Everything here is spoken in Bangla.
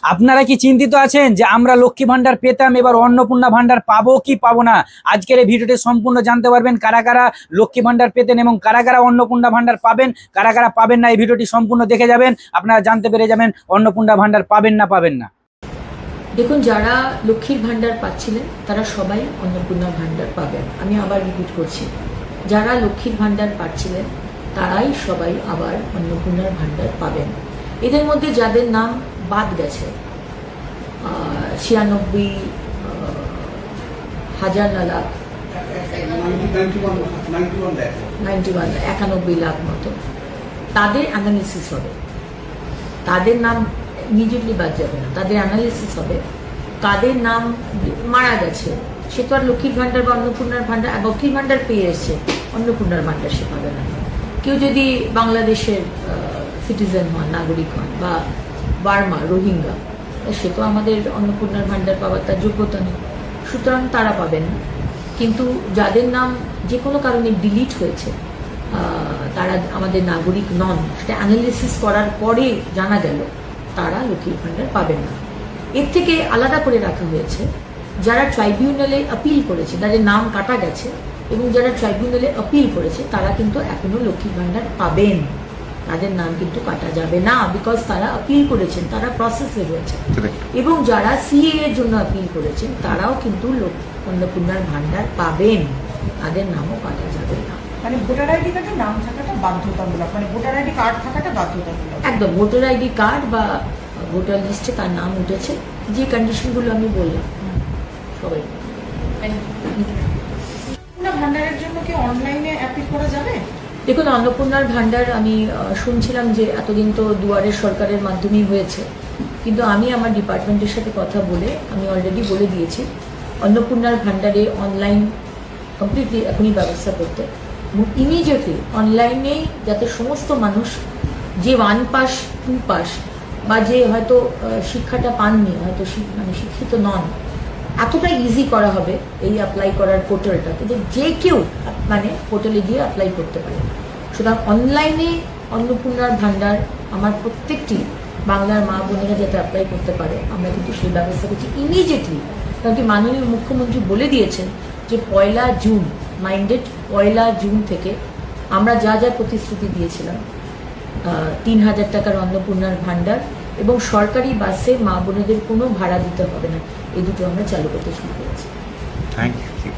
আপনারা কি চিন্তিত আছেন যে আমরা লক্ষ্মী ভান্ডার পেতাম, এবার অন্নপূর্ণা ভান্ডার পাবো কি পাবো না? আজকের এই ভিডিওটি সম্পূর্ণ জানতে পারবেন কারা কারা লক্ষ্মী ভান্ডার পেতেন এবং কারা কারা অন্নপূর্ণা ভান্ডার পাবেন, কারা কারা পাবেন না। এই ভিডিওটি সম্পূর্ণ দেখে যাবেন, আপনারা জানতে পেরে যাবেন অন্নপূর্ণা ভান্ডার পাবেন না পাবেন না। দেখুন, যারা লক্ষ্মীর ভান্ডার পাচ্ছিলেন তারা সবাই অন্নপূর্ণা ভান্ডার পাবেন। আমি আবার রিপিট করছি, যারা লক্ষ্মীর ভান্ডার পাচ্ছিলেন তারাই সবাই আবার অন্নপূর্ণার ভান্ডার পাবেন। এদের মধ্যে যাদের নাম বাদ গেছে 96,000 91 লাখ মতো, তাদের অ্যানালিসিস হবে। তাদের নাম ইমিডিয়েটলি বাদ যাবে না, তাদের অ্যানালিসিস হবে। তাদের নাম মারা গেছে, সে তো আর লক্ষ্মীর ভান্ডার বা অন্নপূর্ণার ভান্ডার, লক্ষ্মীর ভান্ডার পেয়ে এসছে, অন্নপূর্ণার ভান্ডার সে পাবে না। কেউ যদি বাংলাদেশের সিটিজেন হন, নাগরিক হন, বা বার্মা, রোহিঙ্গা, সে তো আমাদের অন্নপূর্ণার ভান্ডার পাওয়ার তার যোগ্যতা নেই, সুতরাং তারা পাবেন না। কিন্তু যাদের নাম যে কোনো কারণে ডিলিট হয়েছে, তারা আমাদের নাগরিক নন, সেটা অ্যানালিসিস করার পরে জানা গেল তারা লক্ষ্মীর ভান্ডার পাবেন না। এর থেকে আলাদা করে রাখা হয়েছে যারা ট্রাইব্যুনালে আপিল করেছে, তাদের নাম কাটা গেছে, এবং যারা ট্রাইব্যুনালে আপিল করেছে তারা কিন্তু এখনো লক্ষ্মীর ভান্ডার পাবেন। তাদের নাম কিন্তু কাটা যাবে না, বিকজ তারা আপিল করেছেন, তারা প্রসেসে রয়েছে। এবং যারা সিএ এর জন্য আপিল করেছেন তারাও কিন্তু অন্নপূর্ণার ভান্ডার পাবেন, তাদের নামও কাটা যাবে না। মানে ভোটার আইডি কার্ডে নাম থাকাটা বাধ্যতামূলক, মানে ভোটার আইডি কার্ড থাকাটা বাধ্যতামূলক। একদম, ভোটার আইডি কার্ড বা ভোটার লিস্টে তার নাম উঠেছে, যে কন্ডিশনগুলো আমি বললাম সবাই। ভান্ডারের জন্য কি অনলাইনে অ্যাপিল করা যাবে? দেখুন, অন্নপূর্ণার ভান্ডার আমি শুনছিলাম যে এতদিন তো দুয়ারের সরকারের মাধ্যমেই হয়েছে, কিন্তু আমি আমার ডিপার্টমেন্টের সাথে কথা বলে আমি অলরেডি বলে দিয়েছি অন্নপূর্ণার ভান্ডারে অনলাইন কমপ্লিটলি এখনই ব্যবস্থা করতে, এবং ইমিডিয়েটলি অনলাইনেই যাতে সমস্ত মানুষ যে 1 পাস 2 পাস বা যে হয়তো শিক্ষাটা পাননি, হয়তো মানে শিক্ষিত নন, এতটা ইজি করা হবে এই অ্যাপ্লাই করার পোর্টালটাকে যে কেউ মানে পোর্টালে গিয়ে অ্যাপ্লাই করতে পারে। সুতরাং অনলাইনে অন্নপূর্ণার ভান্ডার আমার প্রত্যেকটি বাংলার মা বোনেরা যাতে অ্যাপ্লাই করতে পারে, আমরা কিন্তু সেই ব্যবস্থা করছি ইমিডিয়েটলি। কারণ কি মাননীয় মুখ্যমন্ত্রী বলে দিয়েছেন যে 1 জুন, মাইন্ডেড 1 জুন থেকে আমরা যা যা প্রতিশ্রুতি দিয়েছিলাম, 3,000 টাকার অন্নপূর্ণার ভান্ডার এবং সরকারি বাসে মা বোনেদের কোনো ভাড়া দিতে হবে না, এই দুটো আমরা চালু করতে শুরু করেছি। Thank you.